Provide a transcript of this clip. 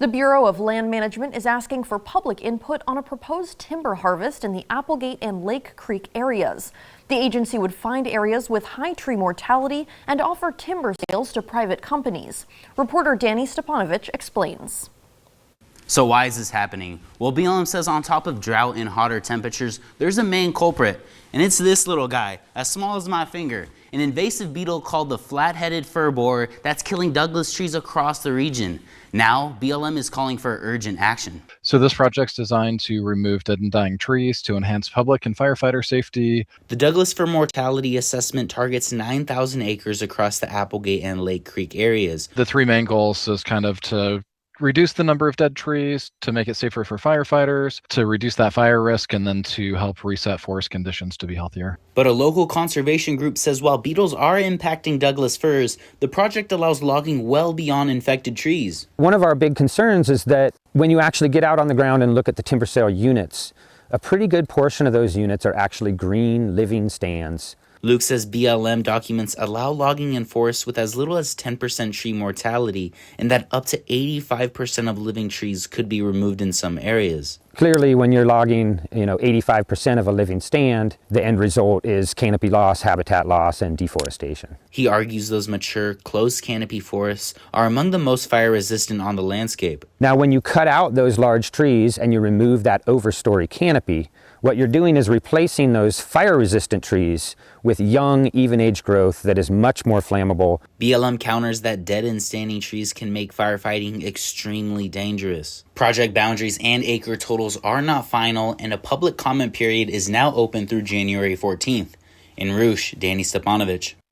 The Bureau of Land Management is asking for public input on a proposed timber harvest in the Applegate and Lake Creek areas. The agency would find areas with high tree mortality and offer timber sales to private companies. Reporter Danny Stepanovich explains. So why is this happening? Well, BLM says on top of drought and hotter temperatures, there's a main culprit, and it's this little guy, as small as my finger, an invasive beetle called the flat-headed fir borer that's killing Douglas trees across the region. Now, BLM is calling for urgent action. So this project's designed to remove dead and dying trees to enhance public and firefighter safety. The Douglas fir mortality assessment targets 9,000 acres across the Applegate and Lake Creek areas. The three main goals is kind of to reduce the number of dead trees, to make it safer for firefighters, to reduce that fire risk, and then to help reset forest conditions to be healthier. But a local conservation group says while beetles are impacting Douglas firs, the project allows logging well beyond infected trees. One of our big concerns is that when you actually get out on the ground and look at the timber sale units, a pretty good portion of those units are actually green, living stands. Luke says BLM documents allow logging in forests with as little as 10% tree mortality, and that up to 85% of living trees could be removed in some areas. Clearly, when you're logging, 85% of a living stand, the end result is canopy loss, habitat loss, and deforestation. He argues those mature, closed canopy forests are among the most fire resistant on the landscape. Now, when you cut out those large trees and you remove that overstory canopy, what you're doing is replacing those fire-resistant trees with young, even-age growth that is much more flammable. BLM counters that dead and standing trees can make firefighting extremely dangerous. Project boundaries and acre totals are not final, and a public comment period is now open through January 14th. In Rouge, Danny Stepanovich.